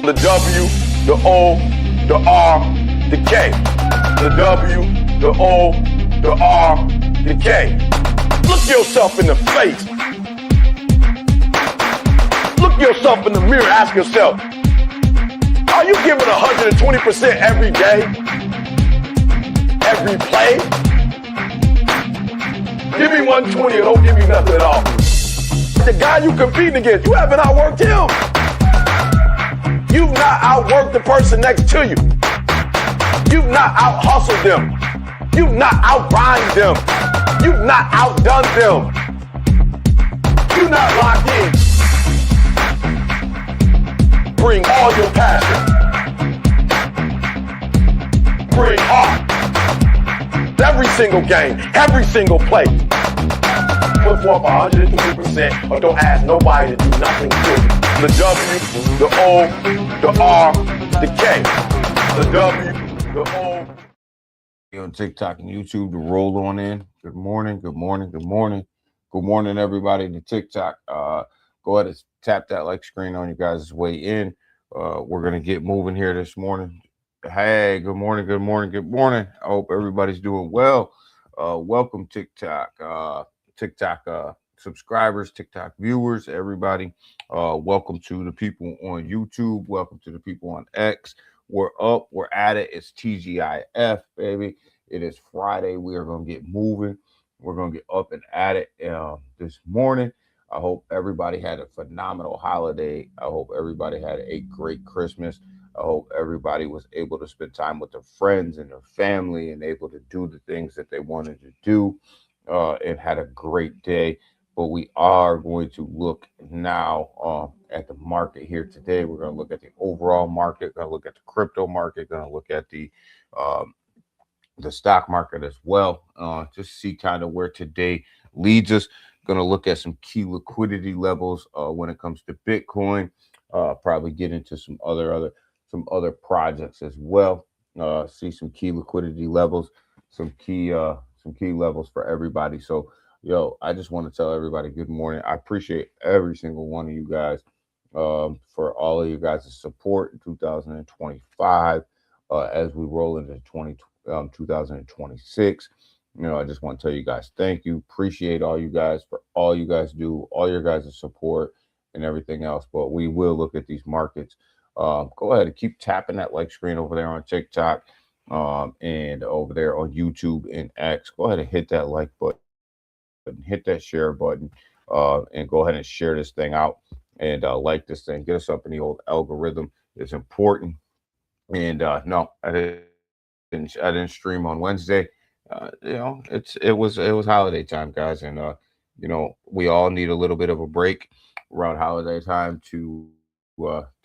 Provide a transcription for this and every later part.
The W, the O, the R, the K. The W, the O, the R, the K. Look yourself in the face. Look yourself in the mirror. Ask yourself, are you giving 120% every day? Every play? Give me 120 or don't give me nothing at all. The guy you competing against, you haven't outworked him. You've not outworked the person next to you. You've not out-hustled them. You've not out-grind them. You've not outdone them. You're not locked in. Bring all your passion. Bring heart. Every single game, every single play. Put forth 120% or don't ask nobody to do nothing to you. The W, the O, the R, the K. The W, the O. On TikTok and YouTube to roll on in. Good morning, good morning, good morning. Good morning, everybody to TikTok. Go ahead and tap that like screen on you guys' way in. We're going to get moving here this morning. Hey, good morning, good morning, good morning. I hope everybody's doing well. Welcome TikTok, subscribers, TikTok viewers, everybody. Welcome to the people on YouTube. Welcome to the people on X. We're up, we're at it. It's TGIF, baby. It is Friday. We are going to get moving. We're going to get up and at it this morning. I hope everybody had a phenomenal holiday. I hope everybody had a great Christmas. I hope everybody was able to spend time with their friends and their family and able to do the things that they wanted to do and had a great day. But we are going to look now at the market here today. We're going to look at the overall market, going to look at the crypto market, going to look at the stock market as well. Just see kind of where today leads us. Going to look at some key liquidity levels when it comes to Bitcoin. Probably get into some other projects as well. See some key liquidity levels, some key levels for everybody. So, I just want to tell everybody good morning. I appreciate every single one of you guys for all of you guys' support in 2025 as we roll into 2026. I just want to tell you guys thank you. Appreciate all you guys for all you guys do, all your guys' support and everything else. But we will look at these markets. Go ahead and keep tapping that like screen over there on TikTok and over there on YouTube and X. Go ahead and hit that like button, hit that share button, and go ahead and share this thing out and like this thing. Get us up in the old algorithm. It's important. And no, I didn't stream on Wednesday. It was holiday time, guys, and we all need a little bit of a break around holiday time to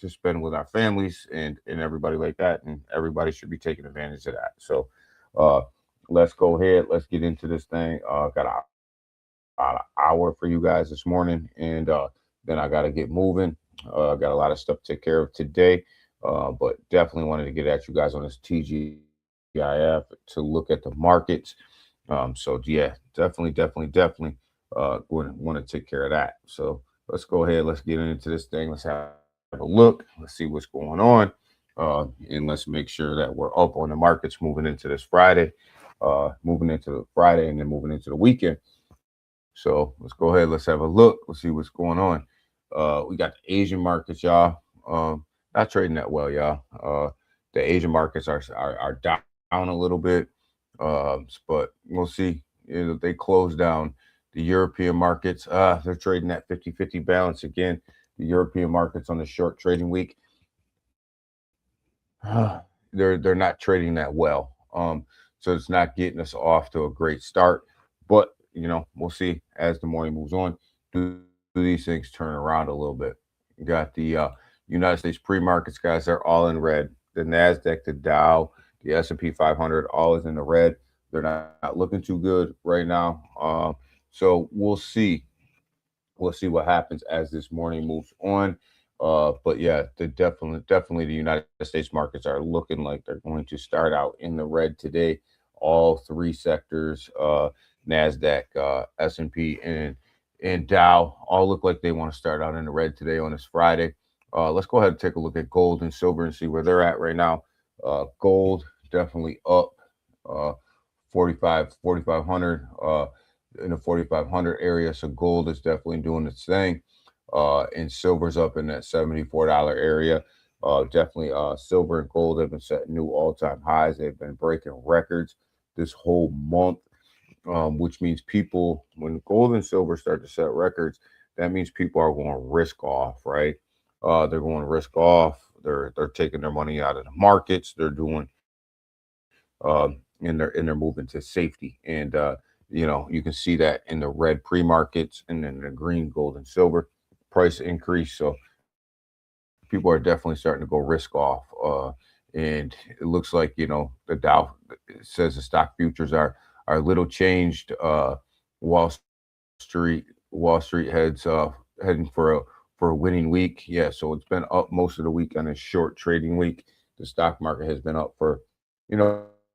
spend with our families and everybody like that, and everybody should be taking advantage of that. So let's go ahead, let's get into this thing. Got an hour for you guys this morning, and then I got to get moving. Got a lot of stuff to take care of today, but definitely wanted to get at you guys on this TGIF to look at the markets. So yeah, definitely want to take care of that. So let's go ahead, let's get into this thing. Let's have a look. Let's see what's going on, and let's make sure that we're up on the markets moving into this Friday, and then moving into the weekend. So let's go ahead, let's have a look. Let's see what's going on. We got the Asian markets, y'all. Not trading that well, y'all. The Asian markets are down a little bit, but we'll see. They close down. The European markets, they're trading at 50-50 balance again. The European markets on the short trading week, they're not trading that well. So it's not getting us off to a great start. But we'll see as the morning moves on. Do these things turn around a little bit? You got the United States pre-markets, guys. They're all in red. The NASDAQ, the Dow, the S&P 500, all is in the red. They're not looking too good right now. So we'll see. We'll see what happens as this morning moves on. But yeah, definitely the United States markets are looking like they're going to start out in the red today. All three sectors, NASDAQ, S&P, and Dow, all look like they want to start out in the red today on this Friday. Let's go ahead and take a look at gold and silver and see where they're at right now. Gold definitely up, uh, 4,500 in the 4,500 area. So gold is definitely doing its thing. And silver's up in that $74 area. Definitely silver and gold have been setting new all-time highs. They've been breaking records this whole month, which means people, when gold and silver start to set records, that means people are going to risk off, right? They're going to risk off. They're taking their money out of the markets. They're doing and they're moving to safety. And you can see that in the red pre-markets and then the green, gold, and silver price increase. So people are definitely starting to go risk off. And it looks like the Dow says the stock futures are a little changed. Wall Wall Street heading for a winning week. Yeah, so it's been up most of the week on a short trading week. The stock market has been up for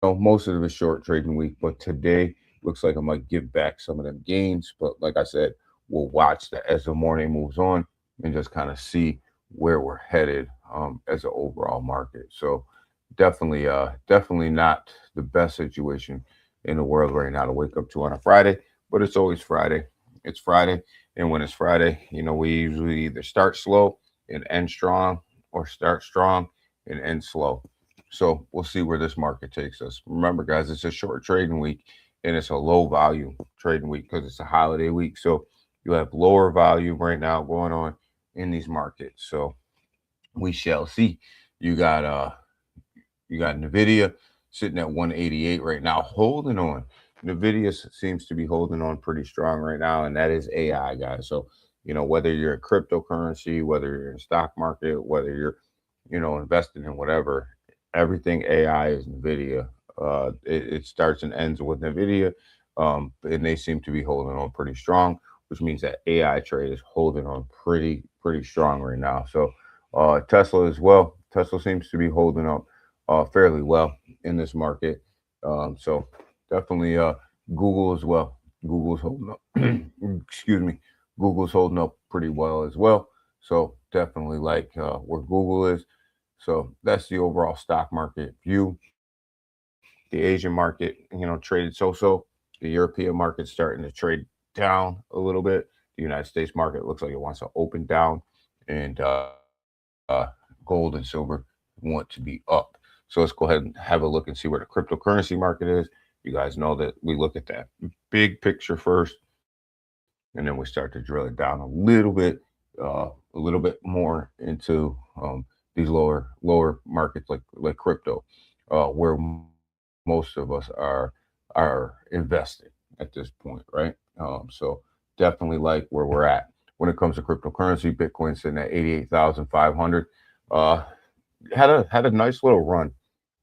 most of the short trading week, but today looks like I might give back some of them gains. But like I said, we'll watch that as the morning moves on and just kind of see where we're headed as an overall market. So definitely not the best situation in the world right now to wake up to on a Friday, but it's always Friday. It's Friday, and when it's Friday, we usually either start slow and end strong, or start strong and end slow. So we'll see where this market takes us. Remember, guys, it's a short trading week and it's a low volume trading week because it's a holiday week. So you have lower volume right now going on in these markets. So we shall see. You got Nvidia sitting at 188 right now, holding on. Nvidia seems to be holding on pretty strong right now, and that is AI, guys. So whether you're a cryptocurrency, whether you're in stock market, whether you're investing in whatever, everything AI is Nvidia. It starts and ends with Nvidia, and they seem to be holding on pretty strong, which means that AI trade is holding on pretty strong right now. So Tesla as well. Tesla seems to be holding up fairly well in this market. So definitely Google as well. Google's holding up. Excuse me. Google's holding up pretty well as well. So definitely like where Google is. So that's the overall stock market view. The Asian market, traded so. The European market's starting to trade down a little bit. The United States market looks like it wants to open down, and gold and silver want to be up. So let's go ahead and have a look and see where the cryptocurrency market is. You guys know that we look at that big picture first, and then we start to drill it down a little bit more into these lower markets like crypto, where most of us are invested at this point, right? So definitely like where we're at when it comes to cryptocurrency. Bitcoin sitting at 88,500. Uh, had a nice little run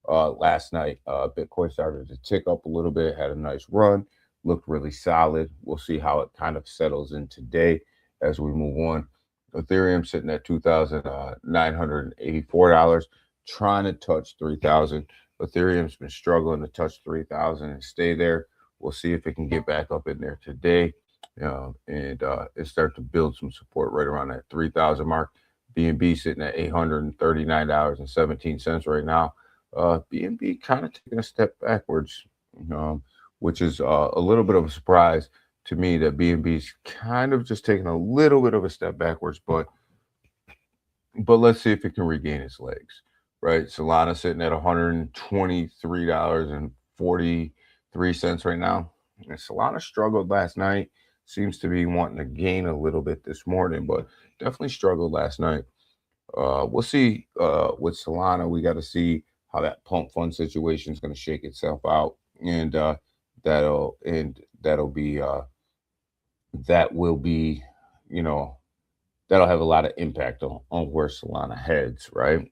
last night. Bitcoin started to tick up a little bit, had a nice run, looked really solid. We'll see how it kind of settles in today as we move on. Ethereum sitting at $2,984, trying to touch 3,000. Ethereum's been struggling to touch 3,000 and stay there. We'll see if it can get back up in there today, and start to build some support right around that 3,000 mark. BNB sitting at $839.17 right now. BNB kind of taking a step backwards, um, which is a little bit of a surprise to me that BNB's kind of just taking a little bit of a step backwards, but let's see if it can regain its legs, right? Solana sitting at $123.43 right now. And Solana struggled last night, seems to be wanting to gain a little bit this morning, but definitely struggled last night. We'll see with Solana. We got to see how that pump fund situation is going to shake itself out, and that'll be that will be, you know, that'll have a lot of impact on where Solana heads, right?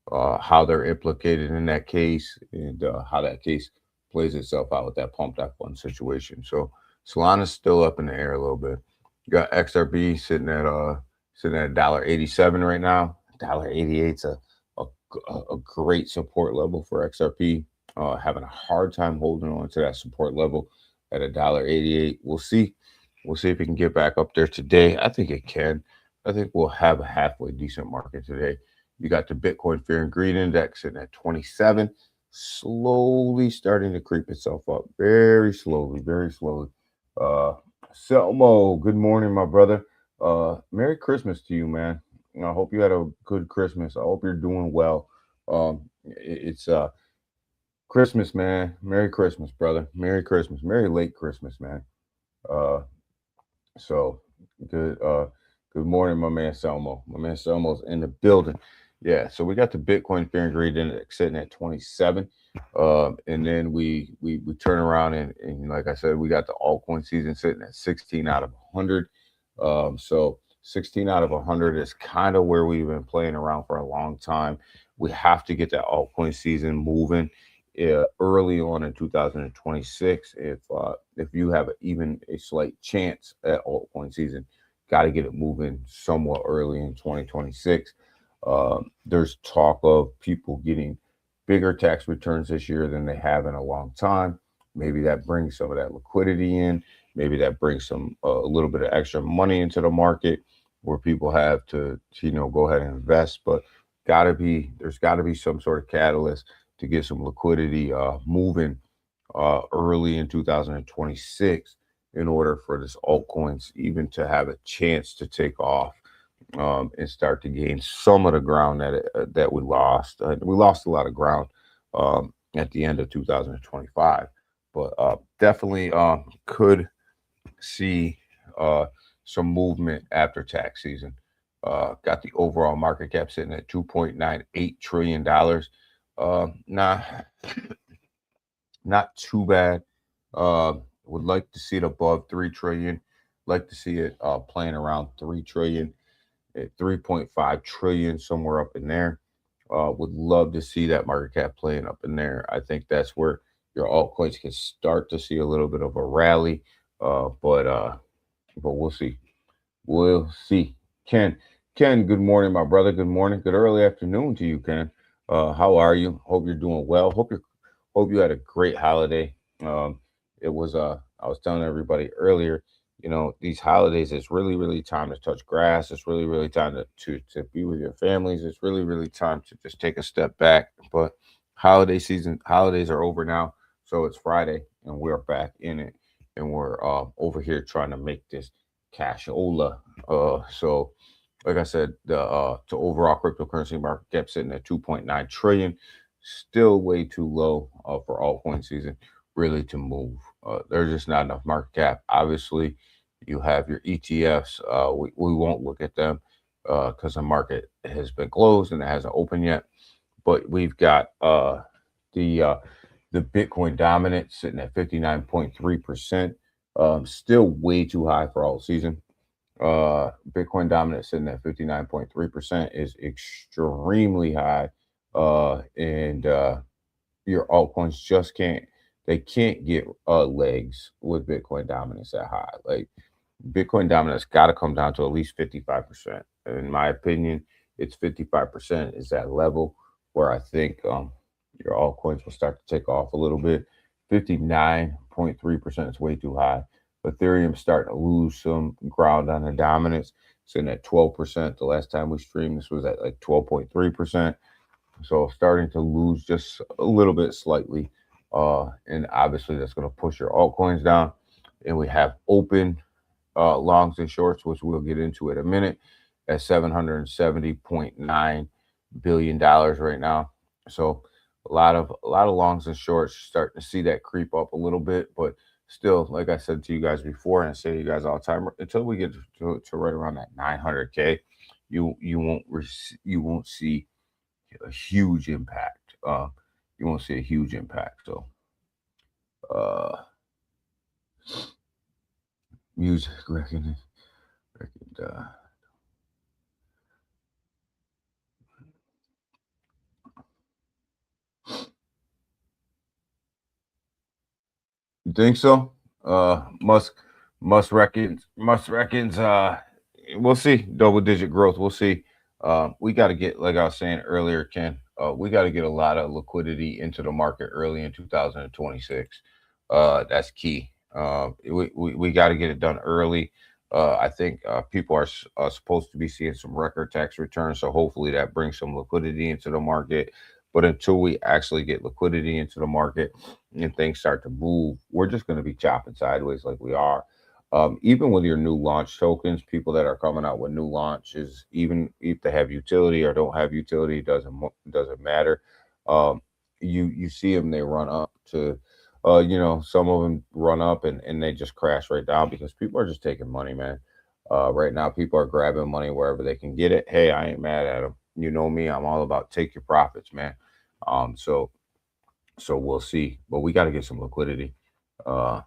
How they're implicated in that case, and how that case plays itself out with that pump that fund situation. So Solana's still up in the air a little bit. You got XRP sitting at $1.87 right now. $1.88's a great support level for XRP. Having a hard time holding on to that support level at $1.88. We'll see. We'll see if it can get back up there today. I think it can. I think we'll have a halfway decent market today. You got the Bitcoin Fear and Greed Index sitting at 27, slowly starting to creep itself up, very slowly, very slowly. Uh, Selmo, good morning, my brother. Merry Christmas to you, man. I hope you had a good Christmas. I hope you're doing well. It's Christmas, man. Merry Christmas, brother. Merry Christmas. Merry late Christmas, man. Uh, so good. Good morning, my man Selmo. My man Selmo's in the building. Yeah. So we got the Bitcoin Fear and Greed Index sitting at 27. And then we turn around and like I said, we got the altcoin season sitting at 16 out of 100. So 16 out of 100 is kind of where we've been playing around for a long time. We have to get that altcoin season moving early on in 2026. If you have even a slight chance at altcoin season, got to get it moving somewhat early in 2026. There's talk of people getting bigger tax returns this year than they have in a long time. Maybe that brings some of that liquidity in. Maybe that brings some a little bit of extra money into the market where people have to go ahead and invest. But there's got to be some sort of catalyst to get some liquidity moving early in 2026 in order for this altcoins even to have a chance to take off and start to gain some of the ground that we lost. We lost a lot of ground at the end of 2025, but definitely could see uh, some movement after tax season. Got the overall market cap sitting at $2.98 trillion. Nah, not too bad. Would like to see it above 3 trillion. Like to see it playing around 3 trillion, at 3.5 trillion, somewhere up in there. Would love to see that market cap playing up in there. I think that's where your altcoins can start to see a little bit of a rally. But we'll see. We'll see. Ken, good morning, my brother. Good morning. Good early afternoon to you, Ken. How are you? Hope you're doing well. Hope you had a great holiday. It was I was telling everybody earlier, these holidays, it's really, really time to touch grass. It's really, really time to be with your families. It's really, really time to just take a step back. But holidays are over now. So it's Friday and we're back in it. And we're over here trying to make this cashola. So like I said, the overall cryptocurrency market cap sitting at 2.9 trillion, still way too low for altcoin season really to move. There's just not enough market cap. Obviously, you have your ETFs. We won't look at them because the market has been closed and it hasn't opened yet. But we've got the uh, the Bitcoin dominant sitting at 59.3%. Still way too high for all season. Bitcoin dominance sitting at 59.3% is extremely high. And Your altcoins just can't get legs with Bitcoin dominance that high. Like Bitcoin dominance got to come down to at least 55%. In my opinion, it's 55% is that level where I think your altcoins will start to take off a little bit. 59.3% is way too high. Ethereum starting to lose some ground on the dominance, sitting at 12%. The last time we streamed, this was at like 12.3%. So starting to lose just a little bit slightly. And obviously that's going to push your altcoins down. And we have open longs and shorts, which we'll get into in a minute, at $770.9 billion right now. So a lot of longs and shorts starting to see that creep up a little bit, but still, like I said to you guys before, and I say to you guys all the time, until we get to right around that 900K, you won't see a huge impact. You won't see a huge impact. So, uh, music reckon. You think so? Musk reckons. We'll see double digit growth. We'll see. We got to get, like I was saying earlier, Ken. We got to get a lot of liquidity into the market early in 2026. That's key. We got to get it done early. I think people are supposed to be seeing some record tax returns, so hopefully that brings some liquidity into the market. But until we actually get liquidity into the market and things start to move, we're just going to be chopping sideways like we are. Even with your new launch tokens, people that are coming out with new launches, even if they have utility or don't have utility, doesn't matter. Um, you see them, they run up to some of them run up and they just crash right down because people are just taking money, man. Right now, people are grabbing money wherever they can get it. Hey, I ain't mad at them. You know me, I'm all about take your profits, man. So we'll see, but we got to get some liquidity. Uh,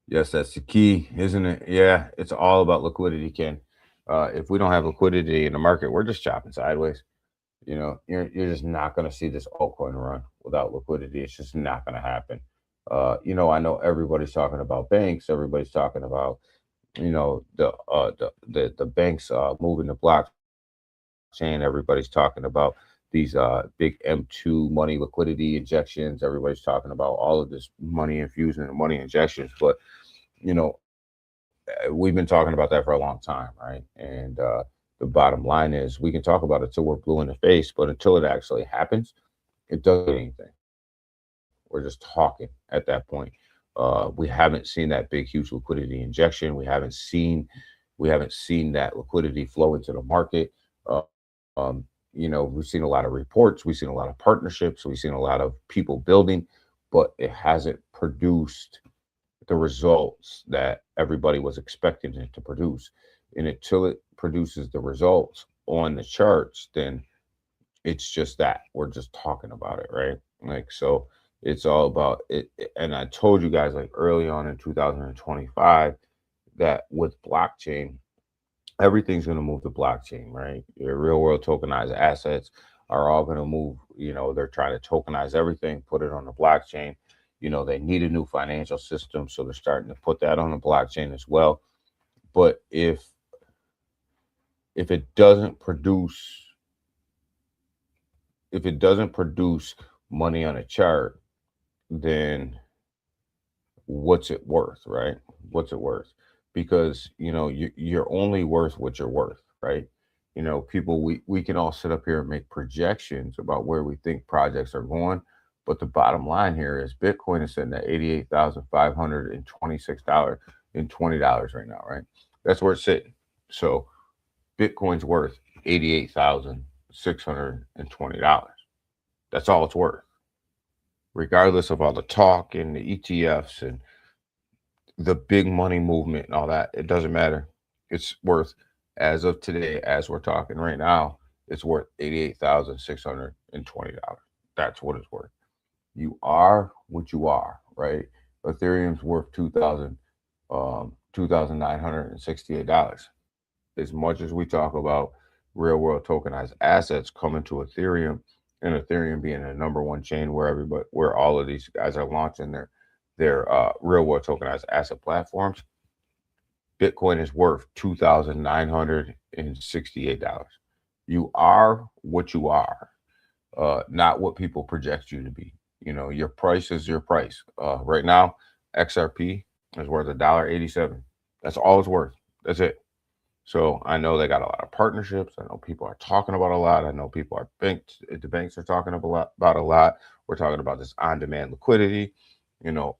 yes, that's the key, isn't it? Yeah, it's all about liquidity, Ken. If we don't have liquidity in the market, we're just chopping sideways. You're just not going to see this altcoin run without liquidity. It's just not going to happen. I know everybody's talking about banks. Everybody's talking about the banks moving the blockchain. Everybody's talking about these big M2 money liquidity injections. Everybody's talking about all of this money infusion and money injections. But you know, we've been talking about that for a long time, right? And the bottom line is we can talk about it till we're blue in the face, but until it actually happens, it doesn't mean anything. We're just talking at that point. We haven't seen that big, huge liquidity injection. We haven't seen that liquidity flow into the market. Uh, we've seen a lot of reports, we've seen a lot of partnerships, we've seen a lot of people building, but it hasn't produced the results that everybody was expecting it to produce. And until it produces the results on the charts, then it's just that we're just talking about it, right? Like, so it's all about it. And I told you guys like early on in 2025 that with blockchain, everything's going to move to blockchain, right? Your real world tokenized assets are all going to move. They're trying to tokenize everything, put it on the blockchain. They need a new financial system, so they're starting to put that on the blockchain as well. But if it doesn't produce if it doesn't produce money on a chart, then what's it worth, right? What's it worth? Because you're only worth what you're worth, right? People, we can all sit up here and make projections about where we think projects are going, but the bottom line here is Bitcoin is sitting at $88,526 and $20 right now, right? That's where it's sitting. So Bitcoin's worth $88,620. That's all it's worth, regardless of all the talk and the ETFs and the big money movement and all that. It doesn't matter. It's worth, as of today, as we're talking right now, it's worth $88,620. That's what it's worth. You are what you are, right? Ethereum's worth $2,968. As much as we talk about real world tokenized assets coming to Ethereum, and Ethereum being the number one chain where all of these guys are launching their real world tokenized asset platforms, Bitcoin is worth $2,968. You are what you are, not what people project you to be. Your price is your price. Right now, XRP is worth $1.87. That's all it's worth. That's it. So I know they got a lot of partnerships. I know people are talking about a lot. I know people are the banks are talking about a lot. We're talking about this on-demand liquidity,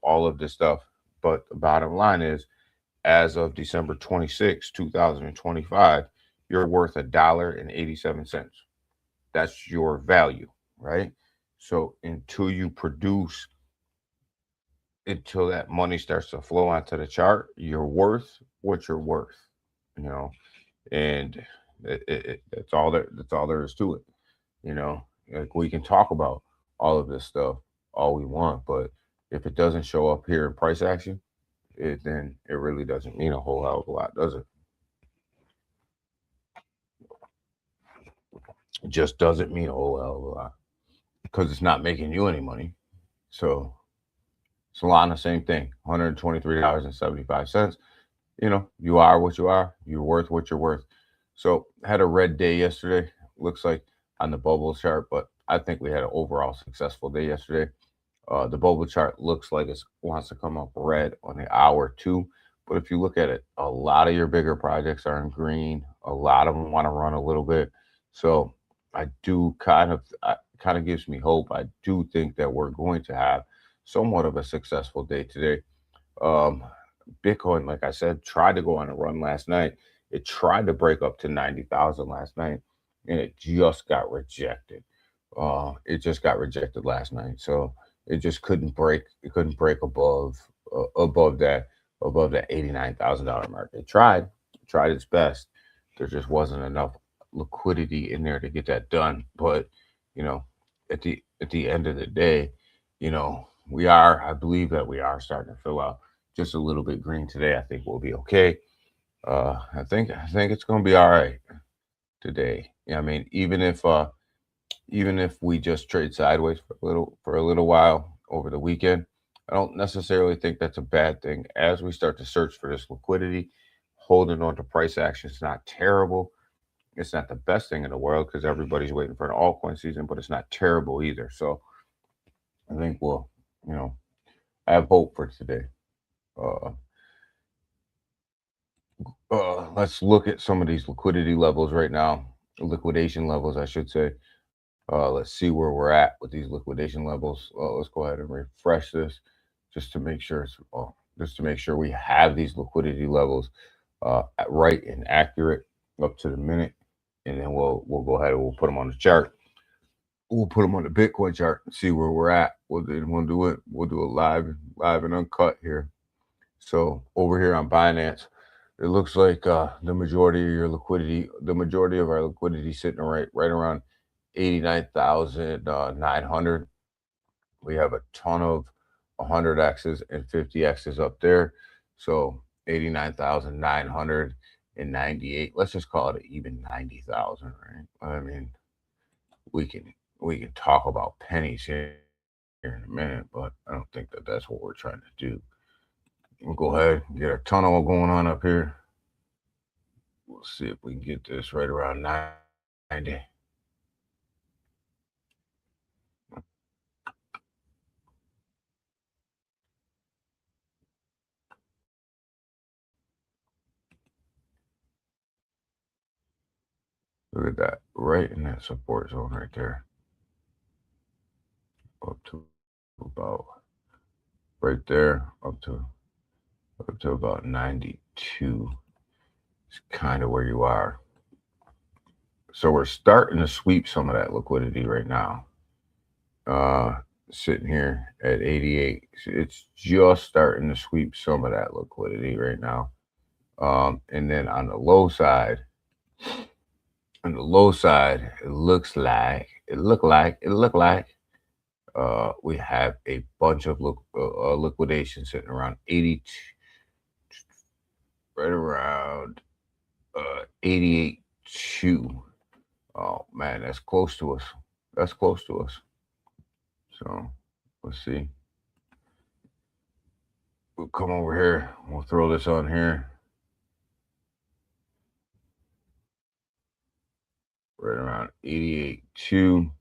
all of this stuff. But the bottom line is, as of December 26, 2025, you're worth $1.87. That's your value, right? So until that money starts to flow onto the chart, you're worth what you're worth, you know, and that's all there is to it. Like, we can talk about all of this stuff all we want, but if it doesn't show up here in price action, then it really doesn't mean a whole hell of a lot, does it? It just doesn't mean a whole hell of a lot because it's not making you any money. So Solana, same thing, $123.75. You are what you are. You're worth what you're worth. So had a red day yesterday. Looks like on the bubble chart, but I think we had an overall successful day yesterday. The bubble chart looks like it wants to come up red on the hour too. But if you look at it, a lot of your bigger projects are in green. A lot of them want to run a little bit. So I do kind of gives me hope. I do think that we're going to have somewhat of a successful day today. Um, Bitcoin, like I said, tried to go on a run last night. It tried to break up to 90,000 last night, and it just got rejected. It just got rejected last night, so it just couldn't break. It couldn't break above that $89,000 mark. It tried its best. There just wasn't enough liquidity in there to get that done. But you know, at the end of the day, I believe that we are starting to fill out just a little bit green today. I think we'll be okay. I think it's gonna be all right today. Yeah, I mean, even if we just trade sideways for a little while over the weekend, I don't necessarily think that's a bad thing. As we start to search for this liquidity, holding on to price action is not terrible. It's not the best thing in the world because everybody's waiting for an altcoin season, but it's not terrible either. So I think we'll, you know, I have hope for today. Uh, let's look at some of these liquidity levels right now, liquidation levels, I should say. Let's see where we're at with these liquidation levels. Let's go ahead and refresh this just to make sure we have these liquidity levels right and accurate up to the minute, and then we'll go ahead and we'll put them on the chart. We'll put them on the Bitcoin chart and see where we're at. We'll do it. We'll do it live and uncut here. So over here on Binance, it looks like the majority of our liquidity sitting right around 89,900. We have a ton of 100x's and 50x's up there. So 89,998. Let's just call it even 90,000, right? I mean, we can we can talk about pennies here in a minute, but I don't think that that's what we're trying to do. We'll go ahead and get a tunnel going on up here. We'll see if we can get this right around 90. Look at that, right in that support zone right there. Up to about right there, up to about 92. It's kind of where you are. So we're starting to sweep some of that liquidity right now. Sitting here at 88. It's just starting to sweep some of that liquidity right now. And then on the low side, it looked like we have a bunch of liquidation sitting around 80, right around 88.2. Oh man, that's close to us. That's close to us. So let's see. We'll come over here. We'll throw this on here. Right around 88.2.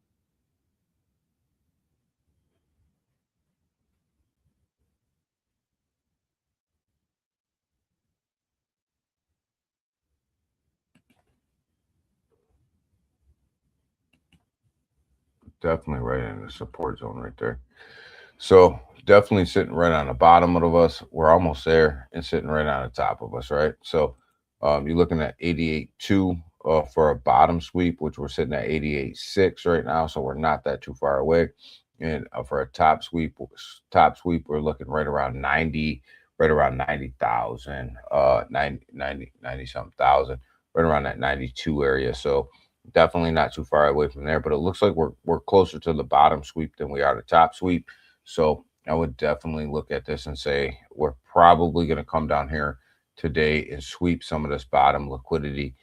Definitely right in the support zone right there. So definitely sitting right on the bottom of us. We're almost there and sitting right on the top of us, right? So you're looking at 88.2 for a bottom sweep, which we're sitting at 88.6 right now. So we're not that too far away. And for a top sweep, we're looking right around 90, right around 90,000, 90 something thousand, right around that 92 area. So definitely not too far away from there, but it looks like we're closer to the bottom sweep than we are the top sweep. So I would definitely look at this and say we're probably going to come down here today and sweep some of this bottom liquidity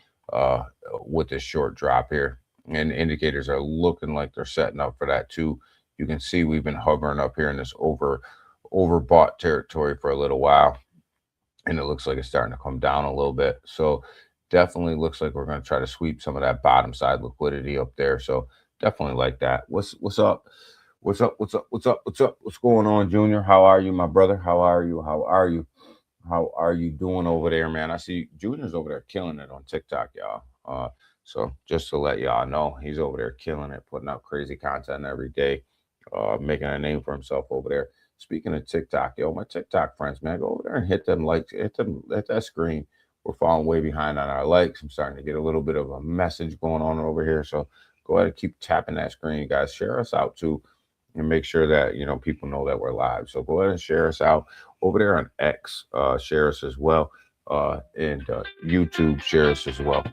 with this short drop here. And indicators are looking like they're setting up for that too. You can see we've been hovering up here in this overbought territory for a little while, and it looks like it's starting to come down a little bit. So definitely looks like we're going to try to sweep some of that bottom side liquidity up there. So definitely like that. What's up? What's up? What's up? What's up? What's up? What's going on, Junior? How are you, my brother? How are you? How are you? How are you doing over there, man? I see Junior's over there killing it on TikTok, y'all. So just to let y'all know, he's over there killing it, putting out crazy content every day, making a name for himself over there. Speaking of TikTok, yo, my TikTok friends, man, go over there and hit them likes, hit that screen. We're falling way behind on our likes. I'm starting to get a little bit of a message going on over here. So go ahead and keep tapping that screen, guys. Share us out too, and make sure that people know that we're live. So go ahead and share us out over there on X. Share us as well, and YouTube share us as well.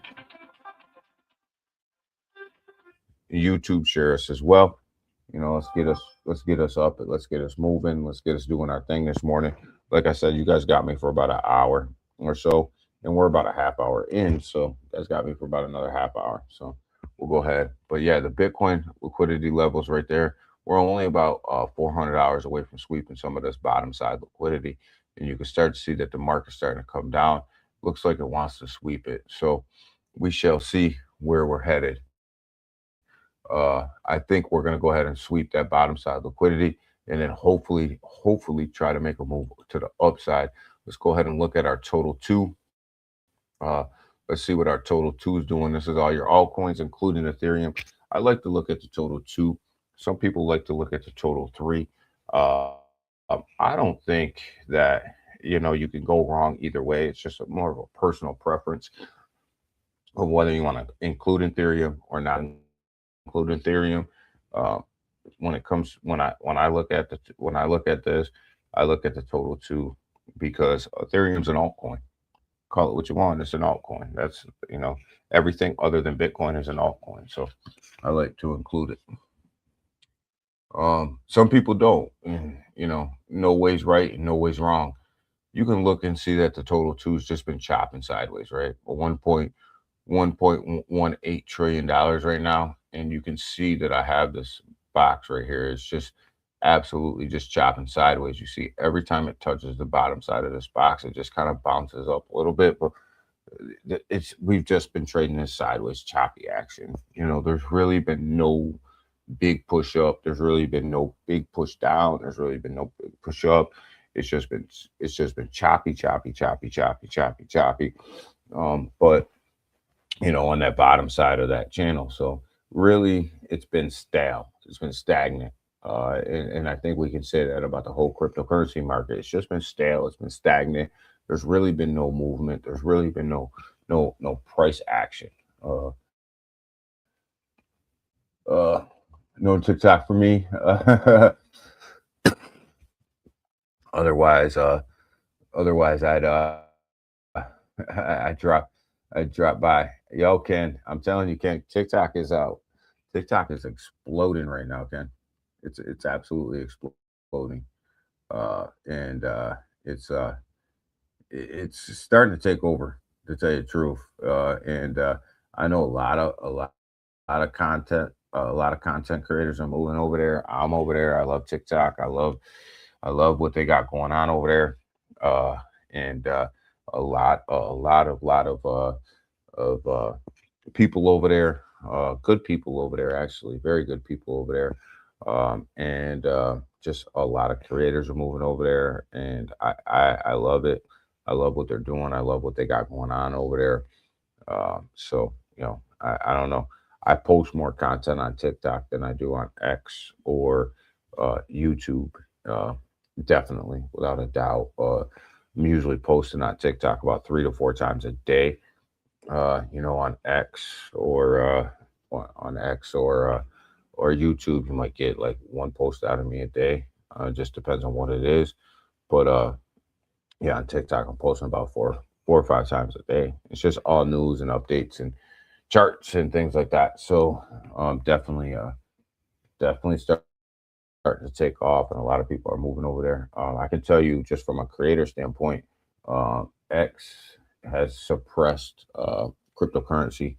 YouTube share us as well. Let's get us up, let's get us moving, let's get us doing our thing this morning. Like I said, you guys got me for about an hour or so, and we're about a half hour in, so you guys got me for about another half hour. So we'll go ahead. But yeah, the Bitcoin liquidity levels right there. We're only about $400 away from sweeping some of this bottom side liquidity, and you can start to see that the market's starting to come down. Looks like it wants to sweep it. So we shall see where we're headed. I think we're going to go ahead and sweep that bottom side liquidity, and then hopefully try to make a move to the upside. Let's go ahead and look at our total two. Let's see what our total two is doing. This is all your altcoins, including Ethereum. I like to look at the total two. Some people like to look at the total three. I don't think that you can go wrong either way. It's just more of a personal preference of whether you want to include Ethereum or not include Ethereum. Uh, when it comes when I look at this, I look at the total two because Ethereum's an altcoin. Call it what you want. It's an altcoin. That's everything other than Bitcoin is an altcoin. So I like to include it. Some people don't, and no way's right and no way's wrong. You can look and see that the total two's just been chopping sideways, right? $1.18 trillion right now, and you can see that I have this box right here. It's just absolutely just chopping sideways. You see, every time it touches the bottom side of this box, it just kind of bounces up a little bit, but we've just been trading this sideways choppy action. There's really been no big push up. There's really been no big push down. There's really been no big push up. It's just been choppy, choppy, choppy, choppy, choppy, choppy. But on that bottom side of that channel. So really, it's been stale. It's been stagnant. And I think we can say that about the whole cryptocurrency market. It's just been stale. It's been stagnant. There's really been no movement. There's really been no price action. No TikTok for me. Otherwise, I drop by. Yo, Ken, I'm telling you, Ken, TikTok is out. TikTok is exploding right now, Ken. It's absolutely exploding. And it's starting to take over, to tell you the truth. And I know a lot of content, a lot of content creators are moving over there. I'm over there. I love TikTok. I love what they got going on over there. And a lot of people over there, good people over there, actually, very good people over there. And just a lot of creators are moving over there, and I love it. I love what they're doing. I love what they got going on over there. So I don't know. I post more content on TikTok than I do on X or YouTube. Uh, Definitely, without a doubt. I'm usually posting on TikTok about 3 to 4 times a day. On X or YouTube, you might get like one post out of me a day. Just depends on what it is. But yeah, on TikTok, I'm posting about 4 or 5 times a day. It's just all news and updates and charts and things like that. So definitely starting to take off, and a lot of people are moving over there. I can tell you, just from a creator standpoint, X has suppressed cryptocurrency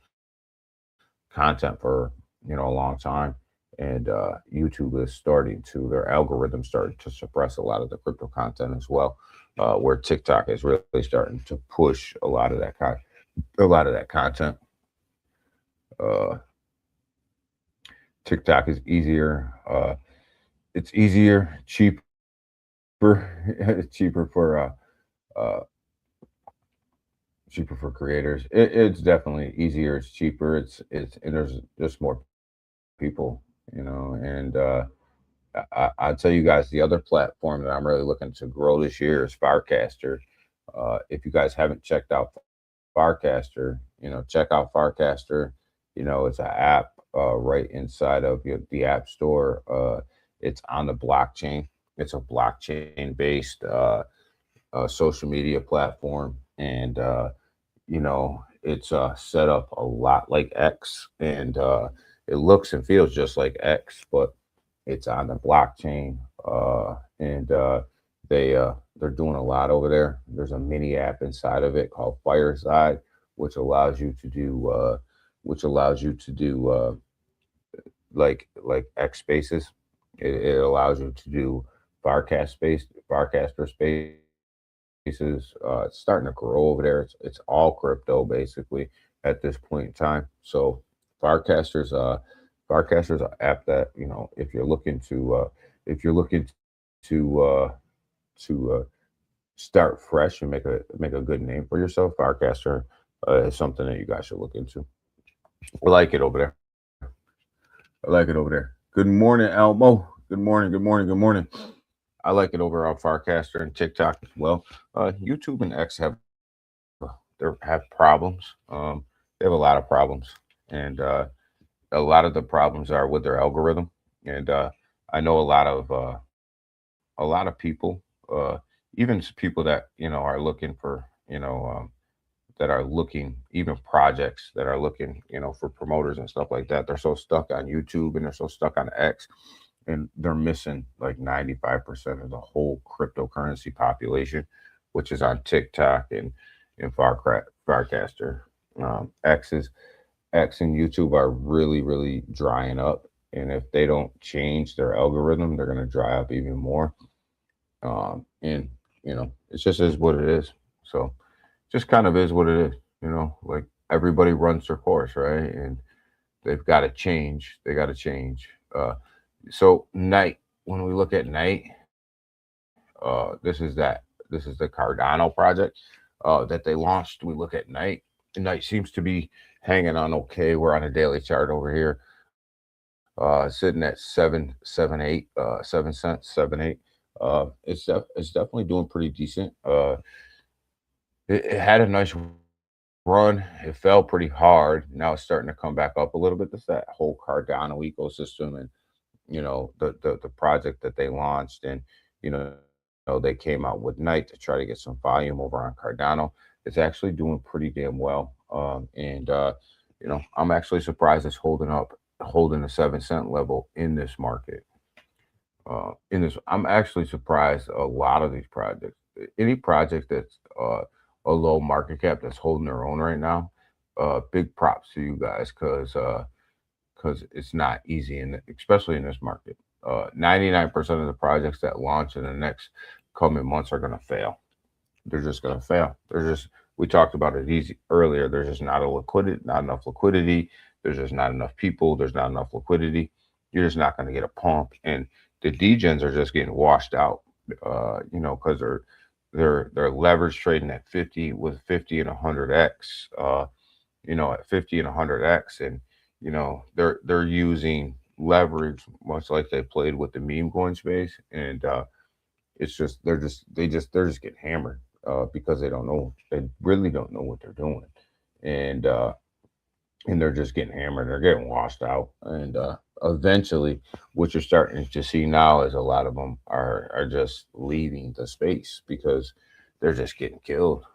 content for a long time, and YouTube is starting to their algorithm starting to suppress a lot of the crypto content as well. Where TikTok is really starting to push a lot of that content. Uh, TikTok is easier. it's easier, cheaper for uh cheaper for creators. It's definitely easier. It's cheaper. It's and there's just more people, and I'll tell you guys the other platform that I'm really looking to grow this year is Firecaster. If you guys haven't checked out Firecaster, check out Firecaster. It's an app right inside of the App Store. It's on the blockchain. It's a blockchain based social media platform, and it's set up a lot like X, and it looks and feels just like X, but it's on the blockchain, and they're doing a lot over there. There's a mini app inside of it called Fireside, which allows you to do like X spaces. It allows you to do Firecaster spaces. It's starting to grow over there. It's all crypto basically at this point in time. So Firecaster's Firecaster's an app that if you're looking to start fresh and make a good name for yourself, Firecaster is something that you guys should look into. I like it over there. I like it over there. Good morning, Elmo. Good morning. I like it over on Farcaster and TikTok as well. YouTube and X have problems. They have a lot of problems, and a lot of the problems are with their algorithm. And I know a lot of people, even people that are looking for that are looking, even projects that are looking for promoters and stuff like that. They're so stuck on YouTube and they're so stuck on X, and they're missing like 95% of the whole cryptocurrency population, which is on TikTok and Farcaster. X's X and YouTube are really drying up, and if they don't change their algorithm, they're going to dry up even more. And it just is what it is. So, just kind of is what it is. Like everybody runs their course, right? And they've got to change. They got to change. So night, when we look at night, this is the Cardano project that they launched. We look at night. Night seems to be hanging on okay. We're on a daily chart over here, sitting at 7.78 7 8. It's definitely doing pretty decent. It had a nice run. It fell pretty hard. Now it's starting to come back up a little bit. That's that whole Cardano ecosystem, and the project that they launched, and they came out with Night to try to get some volume over on Cardano. It's actually doing pretty damn well. And I'm actually surprised it's holding the 7 cent level in this market. I'm actually surprised a lot of these projects. Any project that's a low market cap that's holding their own right now, big props to you guys, because it's not easy, especially in this market. 99% of the projects that launch in the next coming months are going to fail. They're just going to fail. We talked about it easy earlier. There's just not enough liquidity. There's just not enough people. There's not enough liquidity. You're just not going to get a pump, and the degens are just getting washed out. Because they're leverage trading at 50 with 50 and 100x. At 50 and 100x, and they're using leverage much like they played with the meme coin space, and it's just they're just getting hammered because they really don't know what they're doing, and they're just getting hammered. They're getting washed out, and eventually, what you're starting to see now is a lot of them are just leaving the space because they're just getting killed.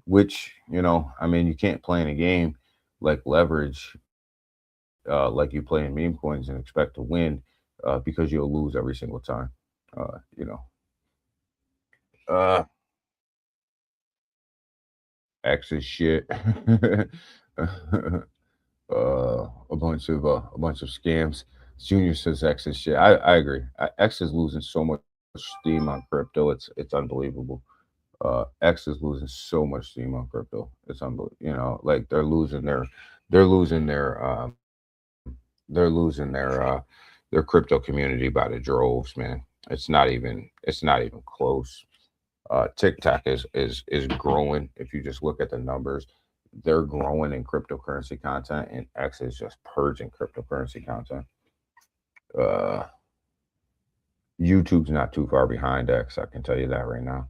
Which I mean, you can't play in a game like leverage, like you play in meme coins and expect to win, because you'll lose every single time. Uh, you know, uh, X is shit. A bunch of scams. Junior says X is shit. I agree. X is losing so much steam on crypto. It's unbelievable. X is losing so much steam on crypto. It's unbelievable. Like they're losing their their crypto community by the droves, man. It's not even close. TikTok is growing. If you just look at the numbers, they're growing in cryptocurrency content, and X is just purging cryptocurrency content. Uh, YouTube's not too far behind X. I can tell you that right now.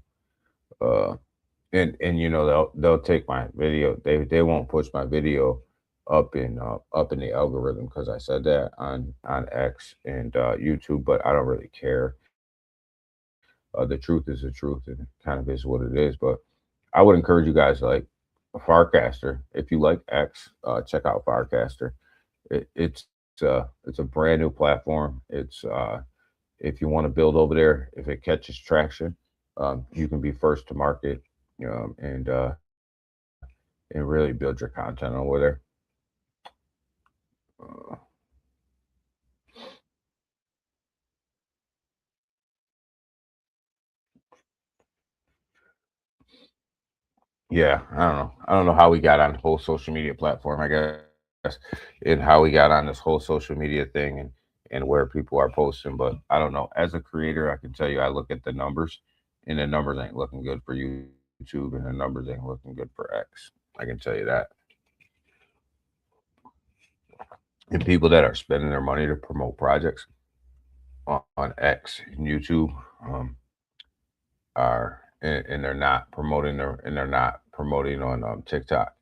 Uh, and they'll take my video. They won't push my video up in the algorithm because I said that on X and YouTube, but I don't really care. The truth is the truth, and it kind of is what it is. But I would encourage you guys like Farcaster. If you like X, check out Farcaster. It's a brand new platform. If you want to build over there, if it catches traction, you can be first to market, and really build your content over there. Uh, yeah, I don't know how we got on the whole social media platform, I guess, and how we got on this whole social media thing and where people are posting, but I don't know. As a creator, I can tell you I look at the numbers, and the numbers ain't looking good for YouTube, and the numbers ain't looking good for X. I can tell you that. And people that are spending their money to promote projects on X and YouTube, um, and they're not promoting on TikTok,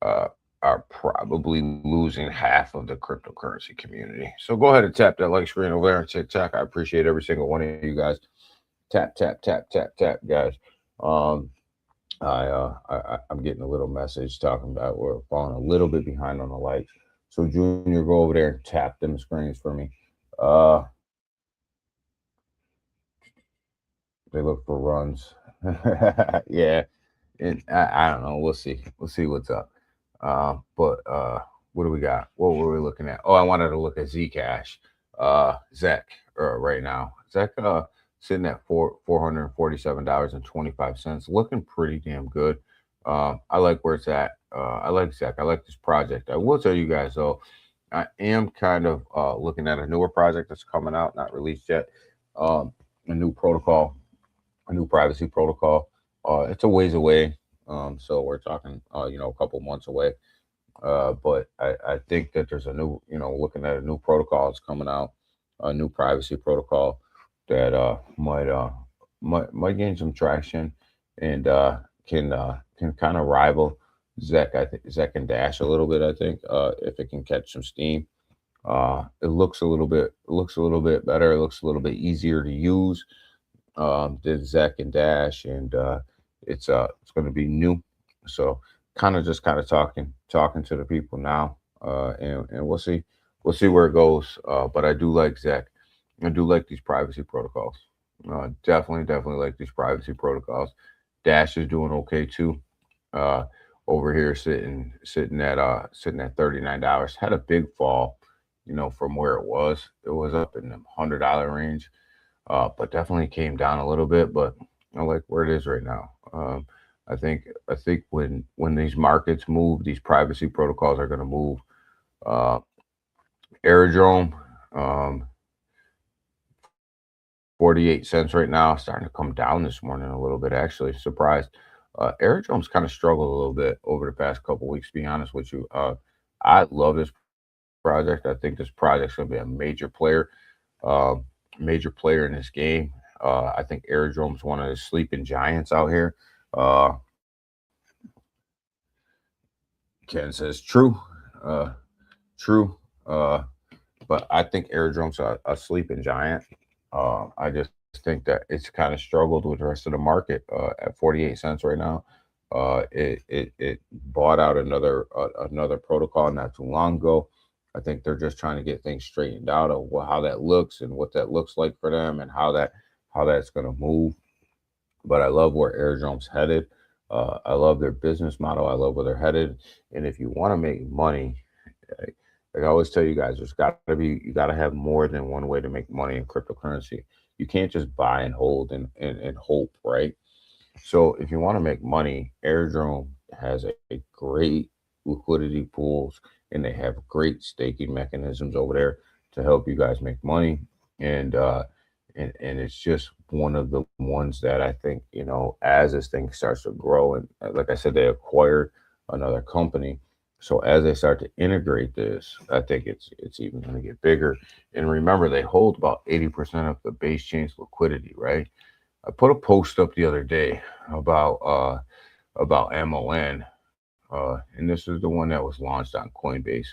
uh, are probably losing half of the cryptocurrency community. So go ahead and tap that like screen over there on TikTok. I appreciate every single one of you guys. Tap, tap, tap, tap, tap, guys. Um, I'm getting a little message talking about we're falling a little bit behind on the likes. So Junior, go over there and tap them screens for me. Uh, they look for runs. Yeah, and I don't know. We'll see. We'll see what's up. But what do we got? What were we looking at? Oh, I wanted to look at Zcash. Zec right now. Zec sitting at $447.25, looking pretty damn good. I like where it's at. I like Zec. I like this project. I will tell you guys though, I am kind of looking at a newer project that's coming out, not released yet. Um, a new protocol, a new privacy protocol. It's a ways away. So we're talking, a couple months away. But I think that there's a new, looking at a new protocol that's coming out, a new privacy protocol that might gain some traction and can kind of rival Zec. I think Zec and Dash a little bit. I think if it can catch some steam. It looks a little bit better. It looks a little bit easier to use than Zach and Dash, and it's going to be new. So kind of talking to the people now, and we'll see where it goes. But I do like Zach. I do like these privacy protocols. Definitely like these privacy protocols. Dash is doing okay too. Uh, Over here sitting at $39. Had a big fall, from where it was. It was up in the $100 range, but definitely came down a little bit. But I like where it is right now. I think when these markets move, these privacy protocols are going to move. Uh, Aerodrome, 48 cents right now, starting to come down this morning a little bit. Actually, surprised. Aerodrome's kind of struggled a little bit over the past couple weeks. To be honest with you, I love this project. I think this project's going to be a uh, major player in this game. I think Aerodrome's one of the sleeping giants out here. Uh, Ken says true, uh, true. But I think Aerodrome's a sleeping giant. I just think that it's kind of struggled with the rest of the market at 48 cents right now. It bought out another protocol not too long ago. I think they're just trying to get things straightened out of how that looks and what that looks like for them and how that's going to move. But I love where Aerodrome's headed. I love their business model. I love where they're headed. And if you want to make money, like I always tell you guys, you got to have more than one way to make money in cryptocurrency. You can't just buy and hold and hope, right? So if you want to make money, Airdrome has a great liquidity pools, and they have great staking mechanisms over there to help you guys make money. And and it's just one of the ones that I think, as this thing starts to grow, and like I said, they acquired another company. So as they start to integrate this, I think it's even going to get bigger. And remember, they hold about 80% of the base chain's liquidity, right? I put a post up the other day about MON, and this is the one that was launched on Coinbase.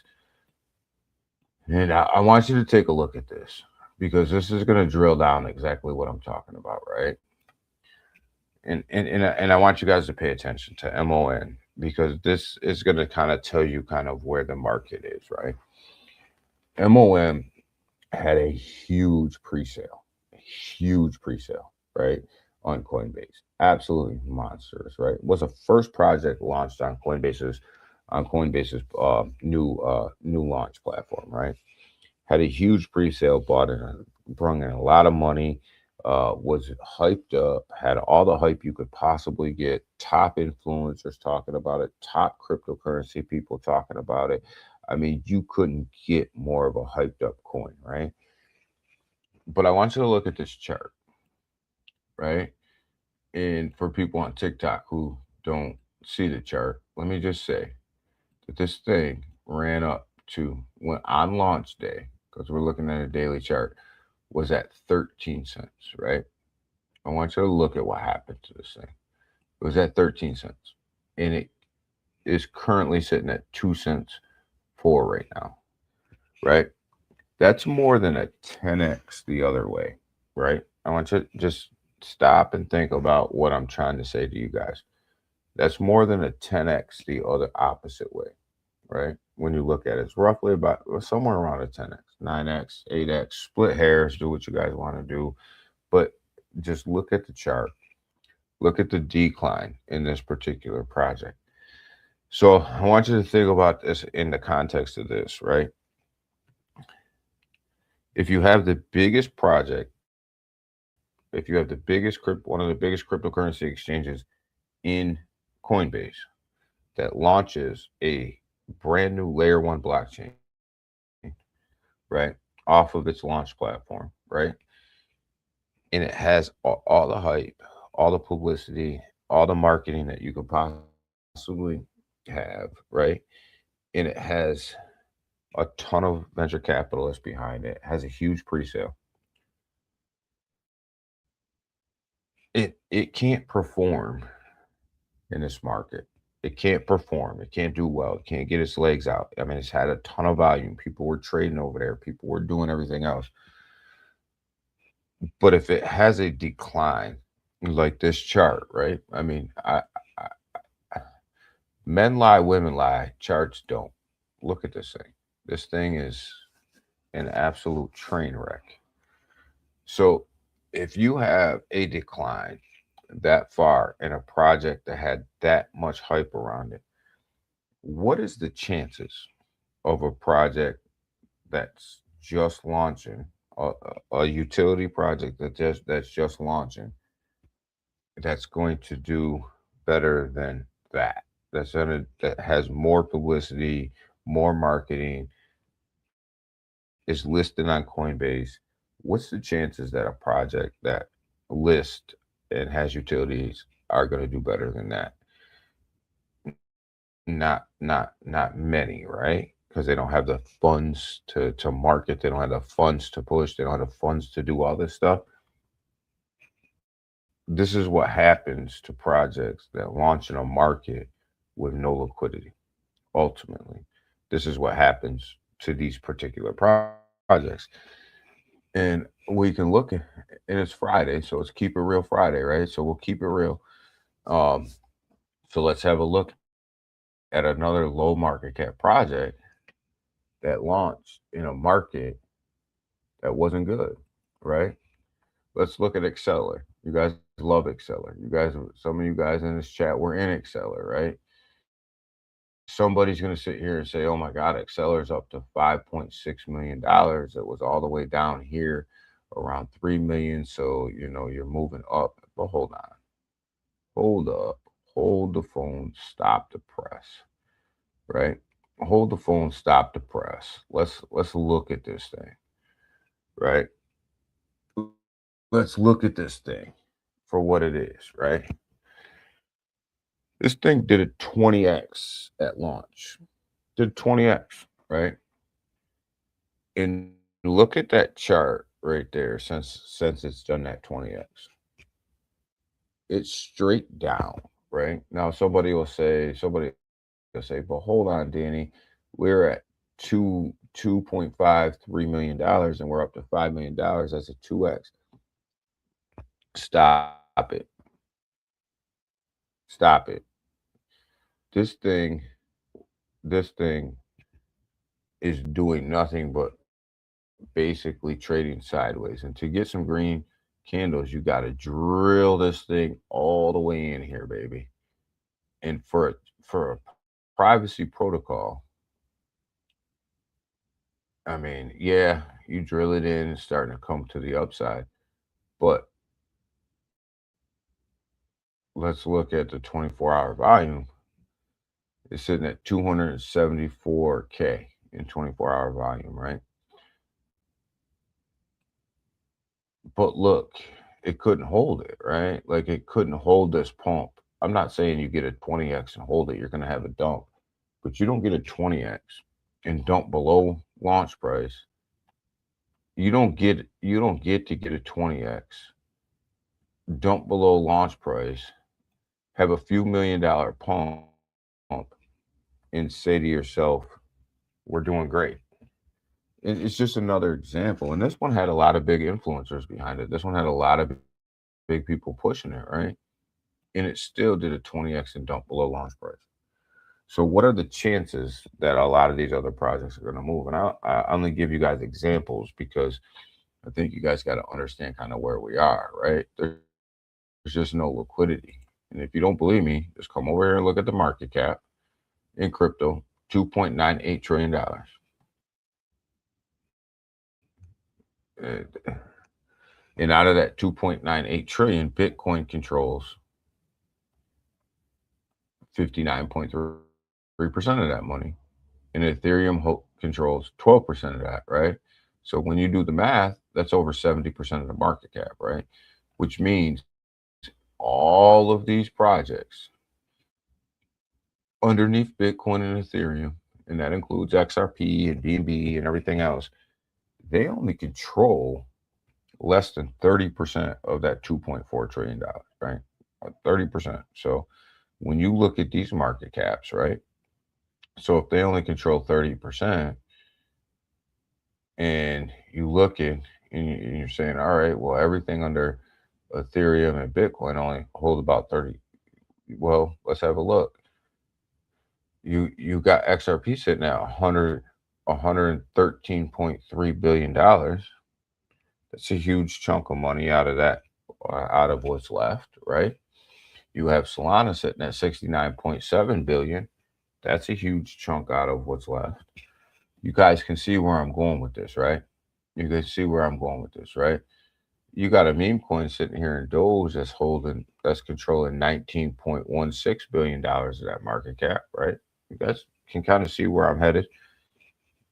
And I want you to take a look at this because this is going to drill down exactly what I'm talking about, right? And I want you guys to pay attention to MON because this is going to kind of tell you kind of where the market is, right? MON had a huge pre-sale, right, on Coinbase. Absolutely monstrous, right? Was a first project launched on Coinbase's new launch platform, right? Had a huge pre-sale, brought in a lot of money, was hyped up, had all the hype you could possibly get, top influencers talking about it, top cryptocurrency people talking about it. I mean, you couldn't get more of a hyped up coin, right? But I want you to look at this chart, right? And for people on TikTok who don't see the chart, let me just say that this thing ran up to when on launch day, because we're looking at a daily chart, was at 13 cents, right? I want you to look at what happened to this thing. It was at 13 cents. And it is currently sitting at 2 cents for right now, right? That's more than a 10x the other way, right? I want you to just stop and think about what I'm trying to say to you guys. That's more than a 10x the other opposite way, right? When you look at it, it's roughly about somewhere around a 10x, 9x, 8x, split hairs, do what you guys want to do. But just look at the chart, look at the decline in this particular project. So I want you to think about this in the context of this, right? If you have the biggest project, if you have one of the biggest cryptocurrency exchanges in Coinbase that launches a brand new layer one blockchain, right, off of its launch platform, right, and it has all the hype, all the publicity, all the marketing that you could possibly have, right, and it has a ton of venture capitalists behind it, has a huge pre-sale. It can't perform in this market. It can't perform. It can't do well. It can't get its legs out. I mean, it's had a ton of volume. People were trading over there. People were doing everything else. But if it has a decline, like this chart, right? I mean, I men lie, women lie. Charts don't. Look at this thing. This thing is an absolute train wreck. So if you have a decline that far in a project that had that much hype around it, what is the chances of a project that's just launching, a utility project that's just launching, that's going to do better than that? That has more publicity, more marketing, is listed on Coinbase. What's the chances that a project that lists and has utilities are going to do better than that? Not many, right? Because they don't have the funds to market, they don't have the funds to push, they don't have the funds to do all this stuff. This is what happens to projects that launch in a market with no liquidity. Ultimately, this is what happens to these particular projects. And we can look at, and it's Friday, so it's Keep It Real Friday, right? So we'll keep it real. Um, so let's have a look at another low market cap project that launched in a market that wasn't good, right? Let's look at Exceller. You guys love Exceller. You guys, some of you guys in this chat, we're in Exceller, right? Somebody's going to sit here and say, oh my God, Exceller's up to $5.6 million. It was all the way down here around 3 million. So, you're moving up. But hold on. Hold up. Hold the phone. Stop the press. Right? Hold the phone. Stop the press. Let's look at this thing. right? Let's look at this thing for what it is, right? This thing did a 20x at launch. Did 20x, right? And look at that chart right there since it's done that 20x. It's straight down, right? Now somebody will say, but hold on, Danny, we're at 2.53 million dollars and we're up to $5 million. That's a 2x. Stop it. Stop it. This thing, this thing is doing nothing but basically trading sideways. And to get some green candles, you got to drill this thing all the way in here, baby. And for a privacy protocol, I mean, yeah, you drill it in, it's starting to come to the upside. But let's look at the 24-hour volume. It's sitting at 274K in 24-hour volume, right? But look, it couldn't hold it, right? Like it couldn't hold this pump. I'm not saying you get a 20x and hold it, you're going to have a dump, but you don't get a 20x and dump below launch price. You don't get to get a 20x, dump below launch price, have a few $1 million pump, and say to yourself, we're doing great. It's just another example. And this one had a lot of big influencers behind it. This one had a lot of big people pushing it, right? And it still did a 20x and dump below launch price. So what are the chances that a lot of these other projects are going to move? And I only give you guys examples because I think you guys got to understand kind of where we are, right? There's just no liquidity. And if you don't believe me, just come over here and look at the market cap in crypto, $2.98 trillion. And and out of that 2.98 trillion, Bitcoin controls 59.3% of that money. And Ethereum controls 12% of that, right? So when you do the math, that's over 70% of the market cap, right? Which means all of these projects underneath Bitcoin and Ethereum, and that includes XRP and BNB and everything else, they only control less than 30% of that $2.4 trillion, right? 30%. So when you look at these market caps, right? So if they only control 30%, and you look at and you're saying, all right, well, everything under Ethereum and Bitcoin only hold about 30. Well, let's have a look. You got XRP sitting at 113.3 billion dollars. That's a huge chunk of money out of that, out of what's left, right? You have Solana sitting at 69.7 billion. That's a huge chunk out of what's left. You guys can see where I'm going with this, right? You can see where I'm going with this, right? You got a meme coin sitting here in Doge that's controlling $19.16 billion of that market cap, right? You guys can kind of see where I'm headed,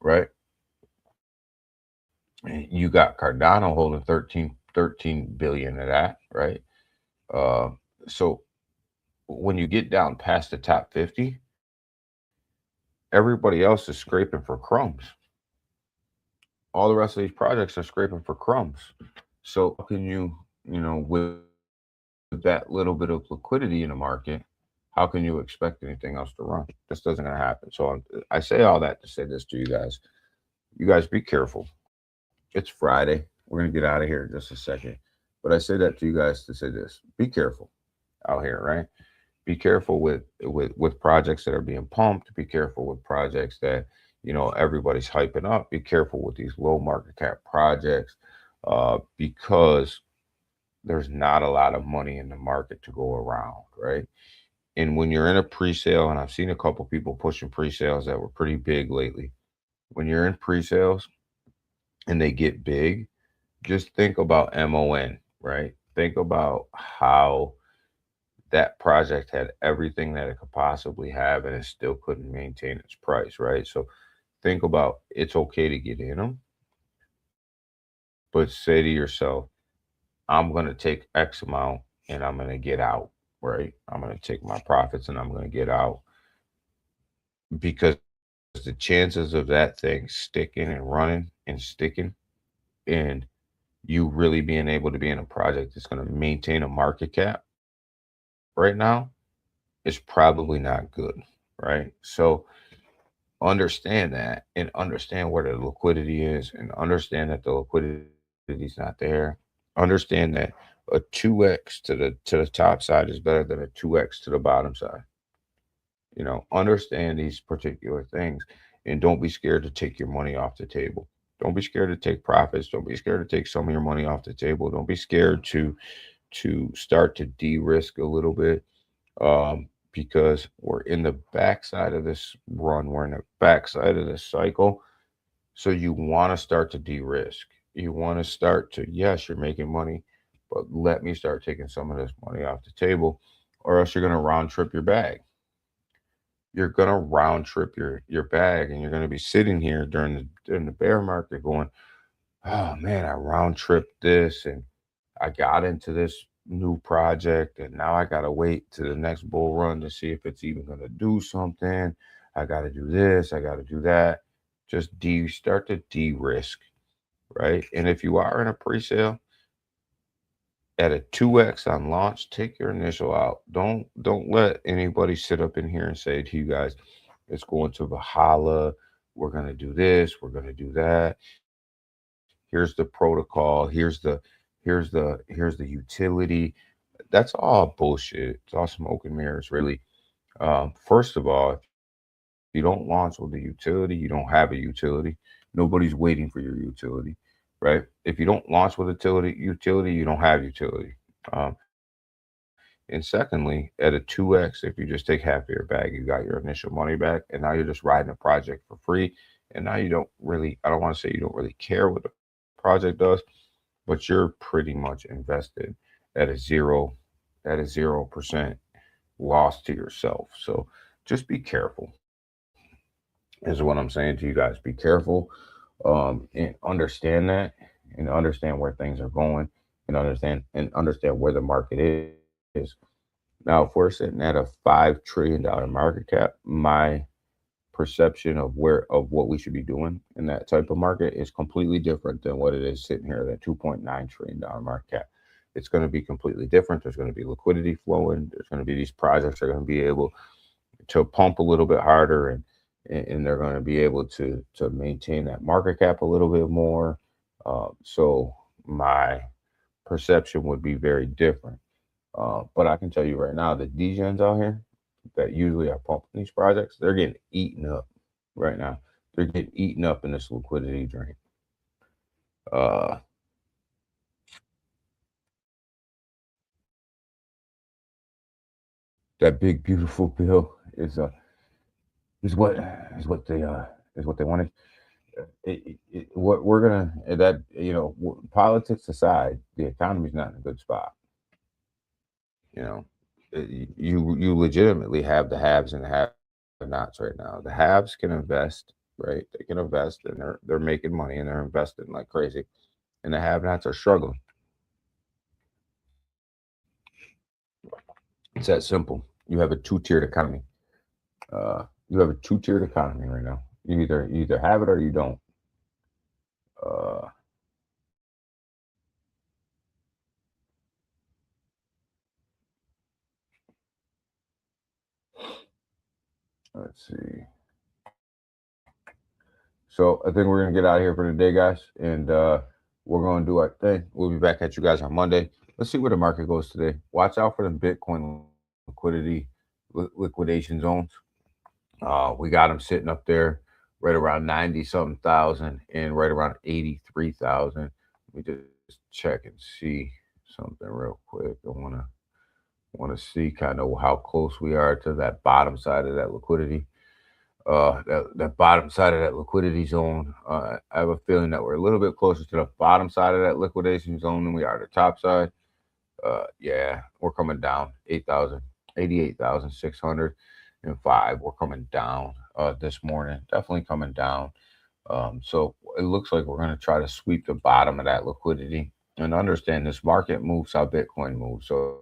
right? And you got Cardano holding 13 billion of that, right? Uh, so when you get down past the top 50, everybody else is scraping for crumbs. All the rest of these projects are scraping for crumbs. So how can with that little bit of liquidity in the market, how can you expect anything else to run? This doesn't gonna happen. So I say all that to say this to you guys. You guys be careful. It's Friday. We're gonna get out of here in just a second. But I say that to you guys to say this. Be careful out here, right? Be careful with projects that are being pumped. Be careful with projects that everybody's hyping up. Be careful with these low market cap projects, because there's not a lot of money in the market to go around, right? And when you're in a pre-sale, and I've seen a couple people pushing pre-sales that were pretty big lately. When you're in pre-sales and they get big, just think about MON, right? Think about how that project had everything that it could possibly have and it still couldn't maintain its price, right? So think about, it's okay to get in them, but say to yourself, I'm going to take X amount and I'm going to get out, right? I'm going to take my profits and I'm going to get out, because the chances of that thing sticking and running and sticking and you really being able to be in a project that's going to maintain a market cap right now is probably not good, right? So understand that and understand where the liquidity is and understand that the liquidity is not there. Understand that a 2x to the top side is better than a 2x to the bottom side. Understand these particular things and don't be scared to take your money off the table. Don't be scared to take profits. Don't be scared to take some of your money off the table. Don't be scared to start to de-risk a little bit, because we're in the backside of this run. We're in the backside of this cycle. So you want to start to de-risk. You want to start to, yes, you're making money, but let me start taking some of this money off the table, or else you're going to round trip your bag. You're going to round trip your bag, and you're going to be sitting here during the bear market going, oh man, I round tripped this and I got into this new project, and now I gotta wait to the next bull run to see if it's even gonna do something. I gotta do this, I gotta do that. Just start to de-risk, right? And if you are in a pre-sale at a 2x on launch, take your initial out. Don't let anybody sit up in here and say to you guys, it's going to Valhalla, we're gonna do this, we're gonna do that. Here's the protocol, here's the utility. That's all bullshit. It's all smoke and mirrors, really. First of all, if you don't launch with a utility, you don't have a utility. Nobody's waiting for your utility, right? If you don't launch with utility, you don't have utility. Um, and secondly, at a 2x, if you just take half of your bag, you got your initial money back, and now you're just riding a project for free. And now you don't really, I don't want to say you don't really care what the project does, but you're pretty much invested at a zero, at a 0% loss to yourself. So just be careful, is what I'm saying to you guys. Be careful, and understand that, and understand where things are going, and understand where the market is. Now, if we're sitting at a $5 trillion market cap, my perception of what we should be doing in that type of market is completely different than what it is sitting here at a $2.9 trillion market cap. It's going to be completely different. There's going to be liquidity flowing. There's going to be these projects that are going to be able to pump a little bit harder, and they're going to be able to maintain that market cap a little bit more. So my perception would be very different. But I can tell you right now, the DGens out here that usually are pumping these projects, they're getting eaten up right now. They're getting eaten up in this liquidity drain. Uh, that big beautiful bill is what is what they is what they wanted. What we're gonna that politics aside, the economy's not in a good spot. You know, you legitimately have the haves and the have-nots right now. The haves can invest, right? They can invest, and they're making money and they're investing like crazy, and the have-nots are struggling. It's that simple. You have a two-tiered economy. You have a two-tiered economy right now. You either have it or you don't. Uh, let's see. So I think we're gonna get out of here for today, guys, and we're gonna do our thing. We'll be back at you guys on Monday. Let's see where the market goes today. Watch out for the Bitcoin liquidity liquidation zones. We got them sitting up there right around 90 something thousand and right around 83,000. Let me just check and see something real quick. I want to see kind of how close we are to that bottom side of that liquidity. That bottom side of that liquidity zone. I have a feeling that we're a little bit closer to the bottom side of that liquidation zone than we are the top side. Yeah, we're coming down 8,000, 88,605. We're coming down this morning. Definitely coming down. So it looks like we're going to try to sweep the bottom of that liquidity and understand this market moves how Bitcoin moves. So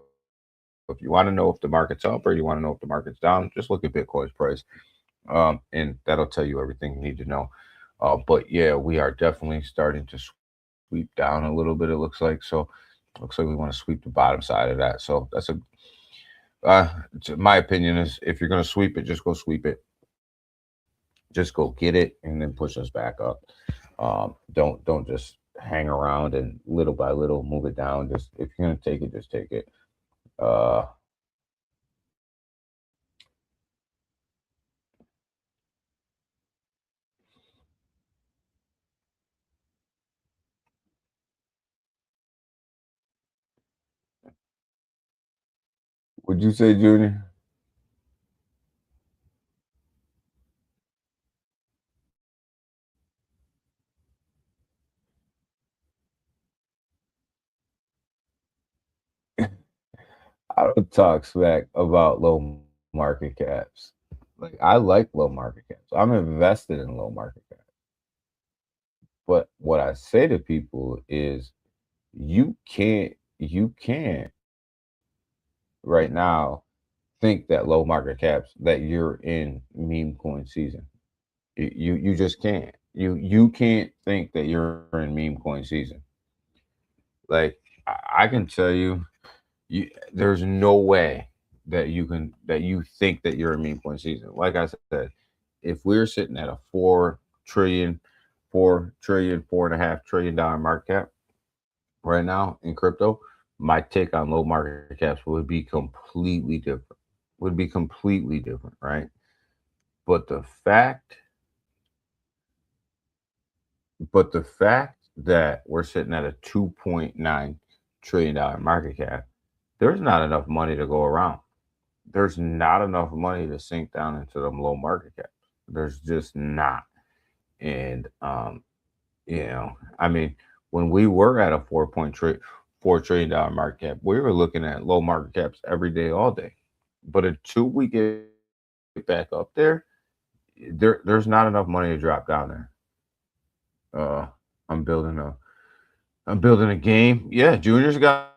if you want to know if the market's up or you want to know if the market's down, just look at Bitcoin's price, and that'll tell you everything you need to know. But yeah, we are definitely starting to sweep down a little bit. It looks like we want to sweep the bottom side of that. So that's a my opinion is if you're going to sweep it, just go sweep it. Just go get it and then push us back up. Don't just hang around and little by little move it down. Just if you're gonna take it, just take it. Uh, would you say, Junior? I don't talk smack about low market caps. Like I like low market caps. I'm invested in low market caps. But what I say to people is you can't right now think that low market caps that you're in meme coin season. You just can't. You can't think that you're in meme coin season. Like I can tell you, there's no way that you think that you're in meme coin season. Like I said, if we're sitting at a trillion, 4 trillion, $4.5 trillion market cap right now in crypto, my take on low market caps would be completely different. Would be completely different, right? But the fact that we're sitting at a $2.9 trillion market cap, there's not enough money to go around. There's not enough money to sink down into them low market caps. There's just not. And I mean, when we were at a 4.4 trillion dollar market cap, we were looking at low market caps every day, all day. But until we get back up there's not enough money to drop down there. Uh, I'm building a I'm building a game. Yeah, Junior's got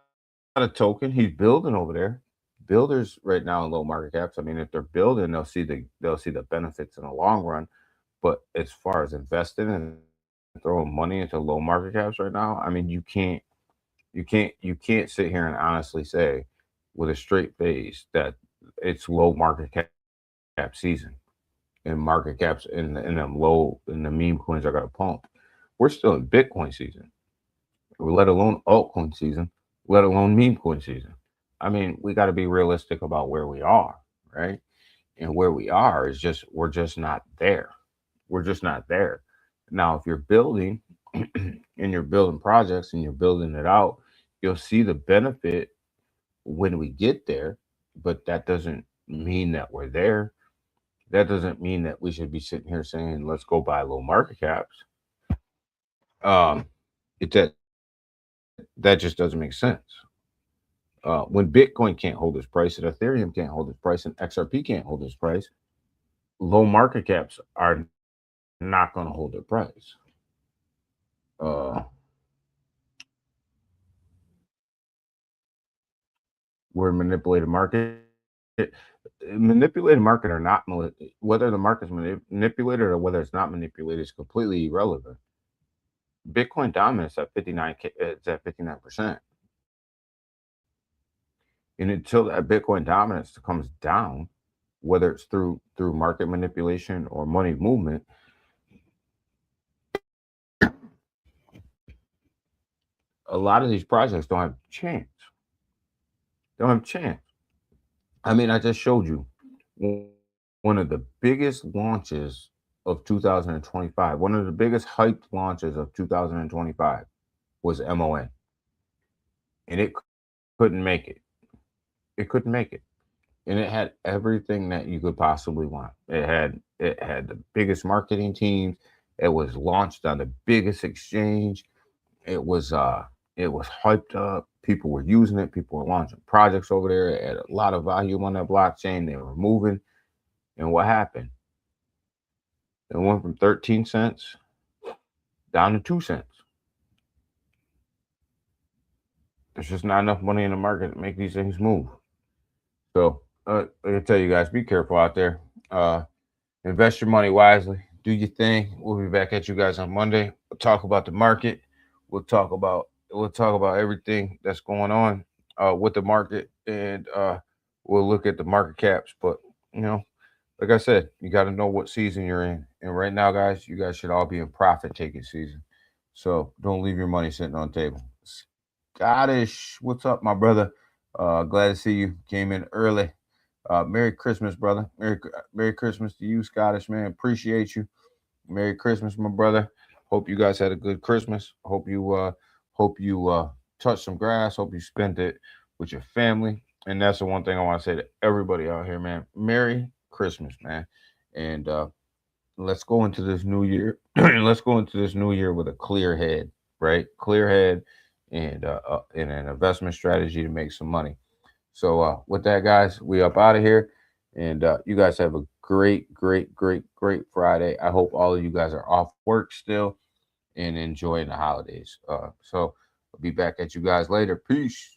a token. He's building over there. Builders right now in low market caps. I mean, if they're building, they'll see the benefits in the long run. But as far as investing and throwing money into low market caps right now, I mean, you can't sit here and honestly say with a straight face that it's low market cap season and market caps in the meme coins are gonna pump. We're still in Bitcoin season, let alone altcoin season, let alone meme coin season. I mean, we got to be realistic about where we are, right? And where we are is just we're just not there. We're just not there. Now, if you're building and you're building projects and you're building it out, you'll see the benefit when we get there, but that doesn't mean that we're there. That doesn't mean that we should be sitting here saying, let's go buy low market caps. Um, that just doesn't make sense. When Bitcoin can't hold its price and Ethereum can't hold its price and XRP can't hold its price, low market caps are not going to hold their price. Uh, we're a manipulated market. Manipulated market or not, whether the market's manipulated or whether it's not manipulated is completely irrelevant. Bitcoin dominance at 59, it's at 59%. And until that Bitcoin dominance comes down, whether it's through market manipulation or money movement, a lot of these projects don't have chance. Don't have chance. I mean, I just showed you one of the biggest launches of 2025. One of the biggest hyped launches of 2025 was MON, and it couldn't make it. It couldn't make it, and it had everything that you could possibly want. It had the biggest marketing teams. It was launched on the biggest exchange. It was it was hyped up. People were using it. People were launching projects over there. It had a lot of volume on that blockchain. They were moving. And what happened? It went from 13 cents. down to 2 cents. There's just not enough money in the market to make these things move. So like I tell you guys, be careful out there. Invest your money wisely. Do your thing. We'll be back at you guys on Monday. We'll talk about the market. We'll talk about everything that's going on with the market, and we'll look at the market caps. But you know, like I said, you got to know what season you're in. And right now, guys, you guys should all be in profit taking season. So don't leave your money sitting on the table. Scottish, what's up, my brother? Glad to see you. Came in early. Merry Christmas, brother. Merry Christmas to you, Scottish man. Appreciate you. Merry Christmas, my brother. Hope you guys had a good Christmas. Hope you touched some grass. Hope you spent it with your family. And that's the one thing I want to say to everybody out here, man. Merry Christmas, man. And let's go into this new year. Let's go into this new year with a clear head, right? Clear head and an investment strategy to make some money. So with that, guys, we up out of here, and you guys have a great, great, great, great Friday. I hope all of you guys are off work still and enjoying the holidays. So I'll be back at you guys later. Peace.